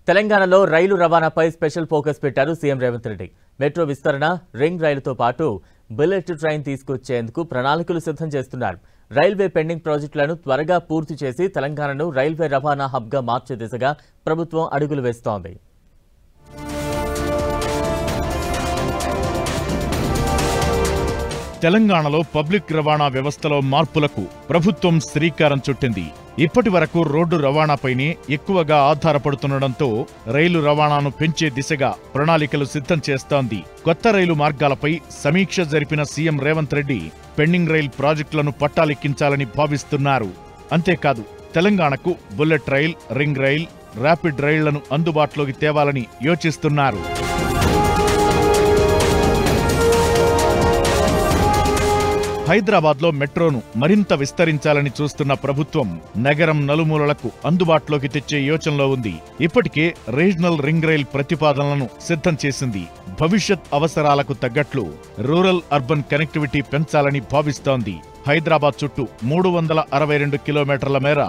తెలంగాణలో రైలు రవాణాపై special focus పెట్టారు CM Revanth Reddy. Metro విస్తరణ, రింగ్ రైలుతో పాటు బుల్లెట్ ట్రైన్ తీసుకొచ్చేందుకు ప్రణాళికలు సిద్ధం చేస్తున్నారు. రైల్వే పెండింగ్ ప్రాజెక్టులను త్వరగా పూర్తి చేసి తెలంగాణను రైల్వే రవాణా హబ్గా మార్చే దిశగా ప్రభుత్వం అడుగులు వేస్తోంది. తెలంగాణలో పబ్లిక్ రవాణా వ్యవస్థలో మార్పులకు ప్రభుత్వం శ్రీకారం చుట్టింది. ఇప్పటి వరకు రోడ్డు రవాణాపైనే ఎక్కువగా ఆధారపడుతుండటంతో రైలు రవాణాను పెంచే దిశగా ప్రణాళికలు సిద్ధం చేస్తోంది. కొత్త రైలు మార్గాలపై సమీక్ష జరిపిన CM Revanth Reddy pending rail ప్రాజెక్టులను పట్టాలెక్కించాలని భావిస్తున్నారు. అంతేకాదు, తెలంగాణకు bullet rail, ring rail, rapid రైళ్లను అందుబాటులోకి తేవాలని యోచిస్తున్నారు. హైదరాబాద్లో మెట్రోను మరింత విస్తరించాలని చూస్తున్న ప్రభుత్వం నగరం నలుమూలలకు అందుబాటులోకి తెచ్చే యోచనలో ఉంది. ఇప్పటికే రీజనల్ రింగ్ రైల్ ప్రతిపాదనలను సిద్ధం చేసింది. భవిష్యత్ అవసరాలకు తగ్గట్లు రూరల్ అర్బన్ కనెక్టివిటీ పెంచాలని భావిస్తోంది. హైదరాబాద్ చుట్టూ 362 కిలోమీటర్ల మేర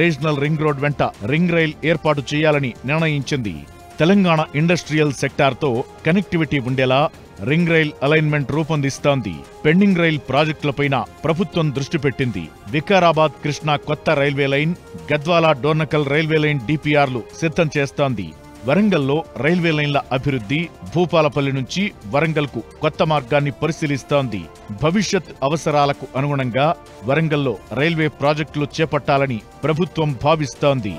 రీజనల్ రింగ్ రోడ్ వెంట రింగ్ రైల్ ఏర్పాటు చేయాలని నిర్ణయించింది. తెలంగాణ ఇండస్ట్రియల్ సెక్టార్తో కనెక్టివిటీ ఉండేలా రింగ్ రైల్ అలైన్మెంట్ రూపొందిస్తోంది. పెండింగ్ రైల్ ప్రాజెక్టులపైన ప్రభుత్వం దృష్టి పెట్టింది. వికారాబాద్ కృష్ణా కొత్త railway line, Gadwal Dornakal railway line డిపిఆర్లు సిద్ధం చేస్తోంది. వరంగల్లో రైల్వే లైన్ల అభివృద్ధి, భూపాలపల్లి నుంచి వరంగల్కు కొత్త మార్గాన్ని పరిశీలిస్తోంది. భవిష్యత్ అవసరాలకు అనుగుణంగా వరంగల్లో రైల్వే ప్రాజెక్టులు చేపట్టాలని ప్రభుత్వం భావిస్తోంది.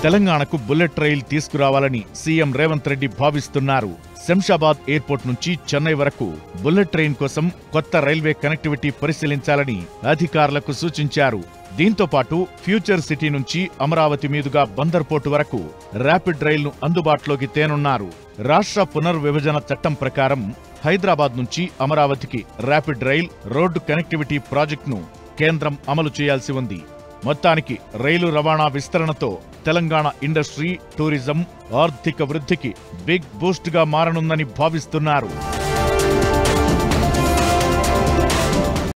తెలంగాణకు బుల్లెట్ రైల్ తీసుకురావాలని సీఎం రేవంత్ రెడ్డి భావిస్తున్నారు. శంషాబాద్ ఎయిర్పోర్ట్ నుంచి చెన్నై వరకు బుల్లెట్ ట్రైన్ కోసం కొత్త రైల్వే కనెక్టివిటీ పరిశీలించాలని అధికారులకు సూచించారు. దీంతో పాటు ఫ్యూచర్ సిటీ నుంచి అమరావతి మీదుగా బందర్ పోర్టు వరకు ర్యాపిడ్ రైలును అందుబాటులోకి తేనున్నారు. రాష్ట్ర పునర్విభజన చట్టం ప్రకారం హైదరాబాద్ నుంచి అమరావతికి ర్యాపిడ్ రైల్, రోడ్డు కనెక్టివిటీ ప్రాజెక్టును కేంద్రం అమలు చేయాల్సి ఉంది. మొత్తానికి రైలు రవాణా విస్తరణతో తెలంగాణ ఇండస్ట్రీ, టూరిజం, ఆర్థిక వృద్ధికి బిగ్ బూస్ట్ గా మారనుందని భావిస్తున్నారు.